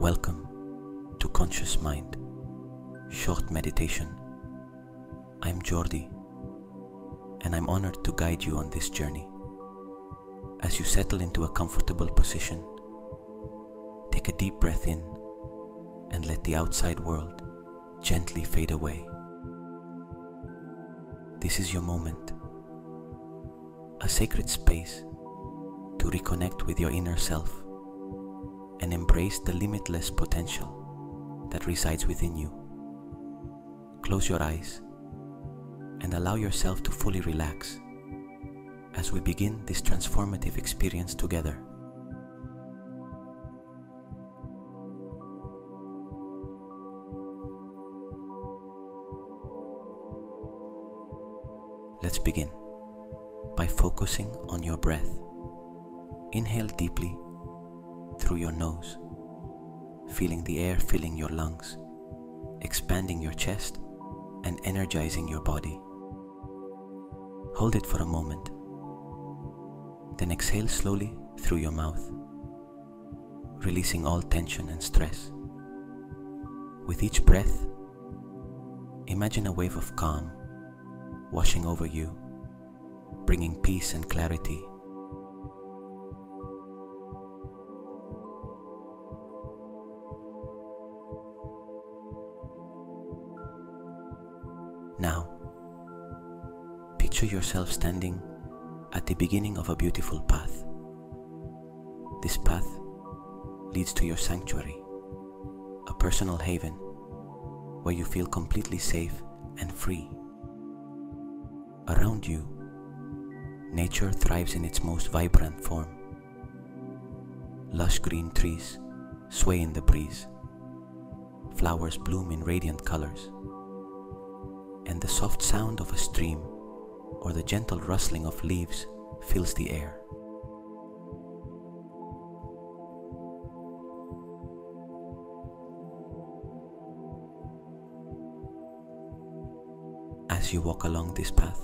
Welcome to Conscious Mind, Short Meditation. I'm Jordi, and I'm honored to guide you on this journey. As you settle into a comfortable position, take a deep breath in and let the outside world gently fade away. This is your moment, a sacred space to reconnect with your inner self and embrace the limitless potential that resides within you. Close your eyes and allow yourself to fully relax as we begin this transformative experience together. Let's begin by focusing on your breath. Inhale deeply through your nose, feeling the air filling your lungs, expanding your chest and energizing your body. Hold it for a moment, then exhale slowly through your mouth, releasing all tension and stress. With each breath, imagine a wave of calm washing over you, bringing peace and clarity. Now, picture yourself standing at the beginning of a beautiful path. This path leads to your sanctuary, a personal haven where you feel completely safe and free. Around you, nature thrives in its most vibrant form. Lush green trees sway in the breeze, flowers bloom in radiant colors, and the soft sound of a stream or the gentle rustling of leaves fills the air. As you walk along this path,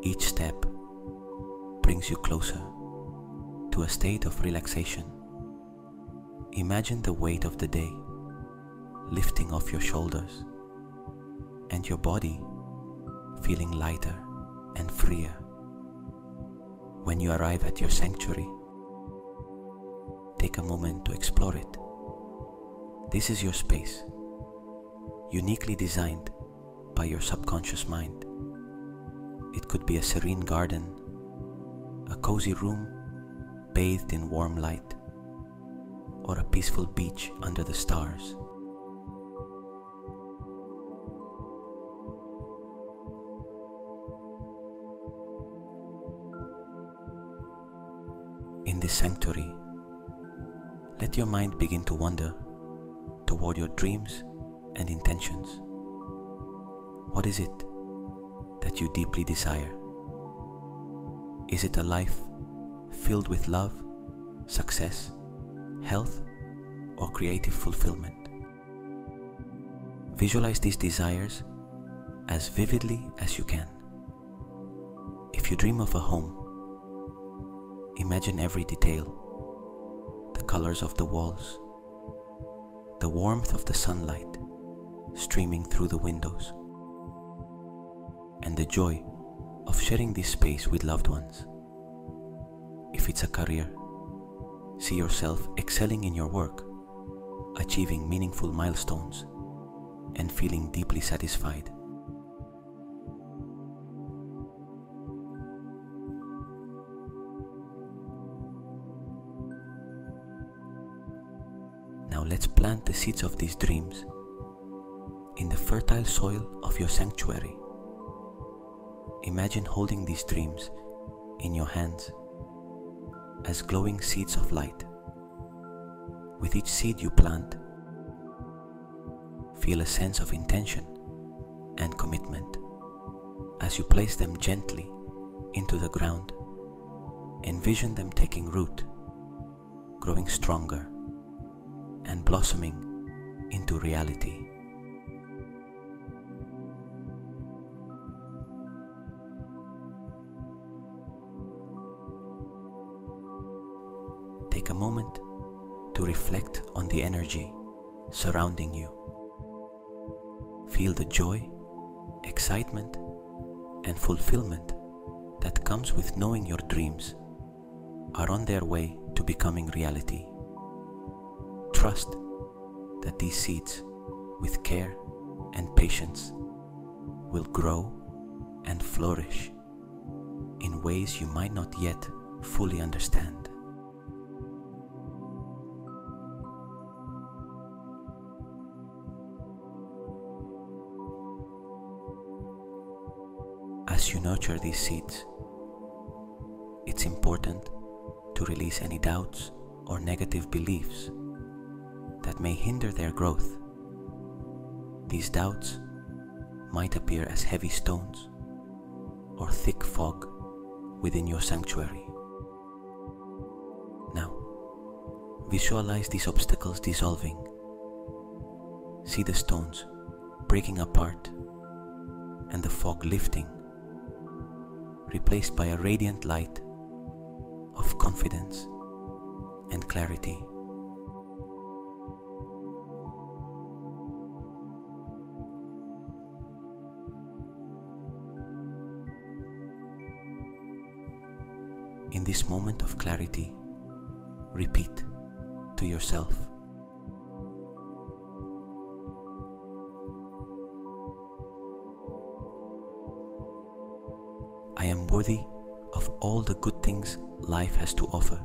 each step brings you closer to a state of relaxation. Imagine the weight of the day lifting off your shoulders and your body feeling lighter and freer. When you arrive at your sanctuary, take a moment to explore it. This is your space, uniquely designed by your subconscious mind. It could be a serene garden, a cozy room bathed in warm light, or a peaceful beach under the stars. In this sanctuary, let your mind begin to wander toward your dreams and intentions. What is it that you deeply desire? Is it a life filled with love, success, health, or creative fulfillment? Visualize these desires as vividly as you can. If you dream of a home, imagine every detail, the colors of the walls, the warmth of the sunlight streaming through the windows, and the joy of sharing this space with loved ones. If it's a career, see yourself excelling in your work, achieving meaningful milestones, and feeling deeply satisfied. Now let's plant the seeds of these dreams in the fertile soil of your sanctuary. Imagine holding these dreams in your hands as glowing seeds of light. With each seed you plant, feel a sense of intention and commitment. As you place them gently into the ground, envision them taking root, growing stronger, and blossoming into reality. Take a moment to reflect on the energy surrounding you. Feel the joy, excitement, and fulfillment that comes with knowing your dreams are on their way to becoming reality. Trust that these seeds, with care and patience, will grow and flourish in ways you might not yet fully understand. As you nurture these seeds, it's important to release any doubts or negative beliefs that may hinder their growth. These doubts might appear as heavy stones or thick fog within your sanctuary. Now, visualize these obstacles dissolving. See the stones breaking apart and the fog lifting, replaced by a radiant light of confidence and clarity. In this moment of clarity, repeat to yourself, I am worthy of all the good things life has to offer.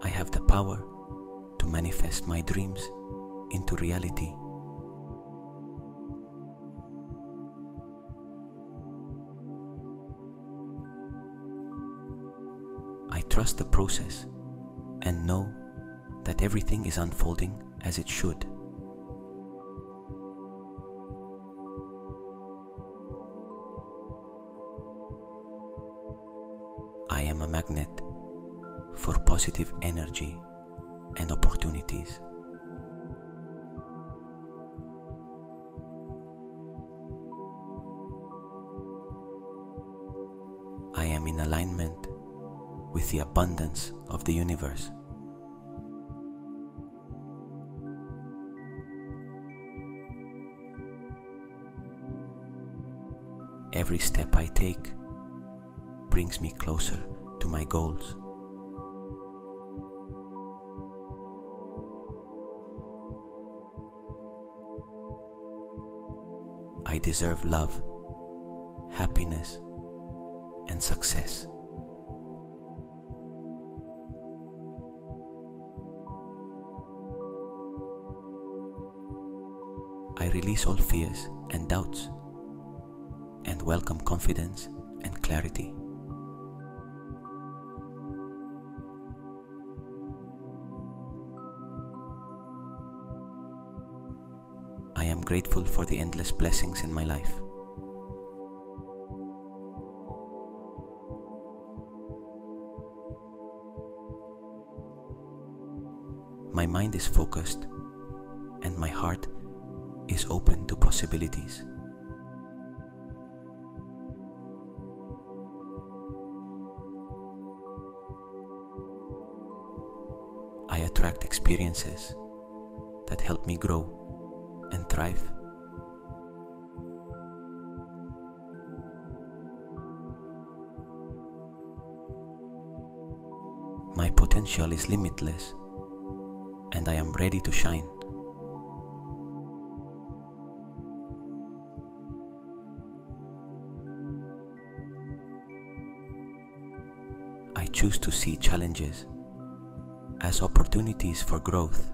I have the power to manifest my dreams into reality. I trust the process and know that everything is unfolding as it should. I am a magnet for positive energy and opportunities. I am in alignment with the abundance of the universe. Every step I take brings me closer to my goals. I deserve love, happiness, and success. I release all fears and doubts and welcome confidence and clarity. I am grateful for the endless blessings in my life. My mind is focused and my heart is open to possibilities. I attract experiences that help me grow and thrive. My potential is limitless, and I am ready to shine. I choose to see challenges as opportunities for growth.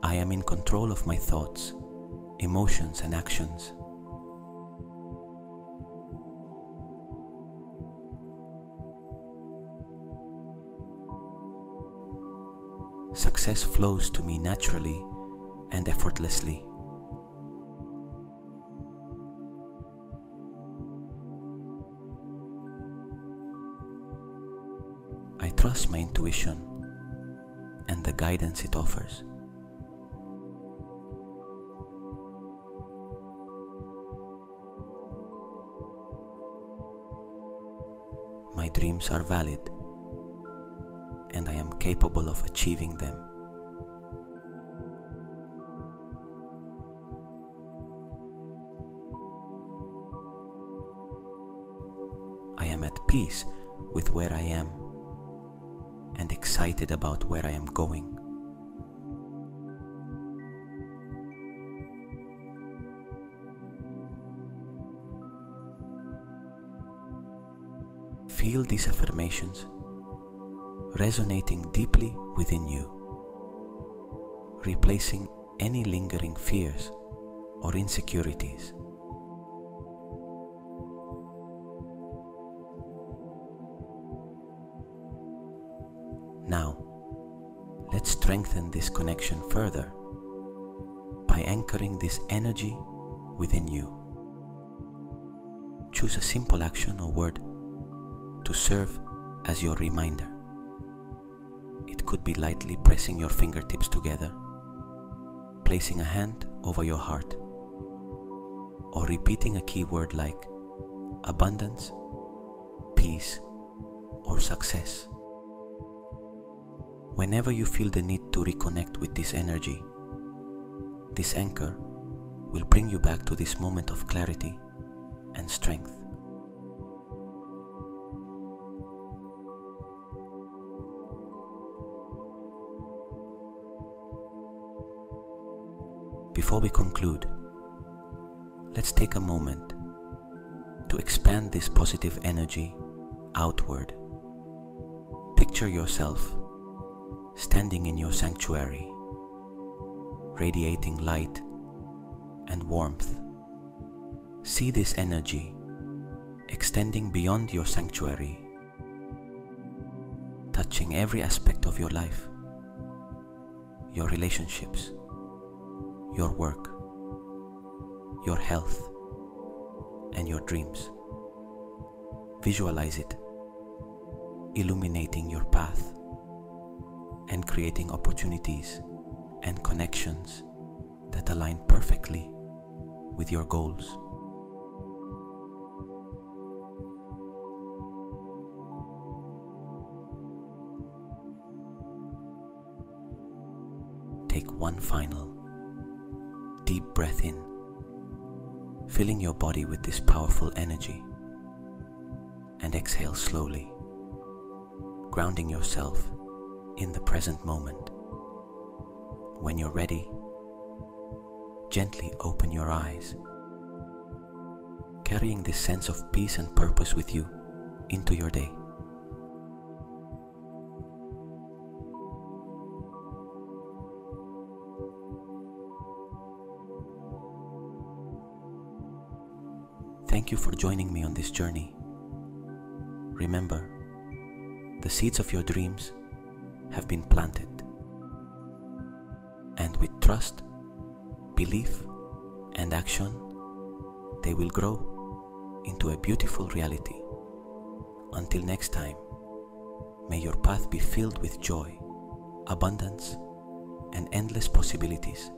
I am in control of my thoughts, emotions, and actions. Success flows to me naturally and effortlessly. I trust my intuition and the guidance it offers. My dreams are valid, and I am capable of achieving them. I am at peace with where I am and excited about where I am going. Feel these affirmations resonating deeply within you, replacing any lingering fears or insecurities. Now, let's strengthen this connection further by anchoring this energy within you. Choose a simple action or word to serve as your reminder. It could be lightly pressing your fingertips together, placing a hand over your heart, or repeating a key word like abundance, peace, or success. Whenever you feel the need to reconnect with this energy, this anchor will bring you back to this moment of clarity and strength. Before we conclude, let's take a moment to expand this positive energy outward. Picture yourself standing in your sanctuary, radiating light and warmth. See this energy extending beyond your sanctuary, touching every aspect of your life, your relationships, your work, your health, and your dreams. Visualize it, illuminating your path and creating opportunities and connections that align perfectly with your goals. Take one final deep breath in, filling your body with this powerful energy, and exhale slowly, grounding yourself in the present moment. When you're ready, gently open your eyes, carrying this sense of peace and purpose with you into your day. Thank you for joining me on this journey. Remember, the seeds of your dreams have been planted, and with trust, belief, and action, they will grow into a beautiful reality. Until next time, may your path be filled with joy, abundance, and endless possibilities.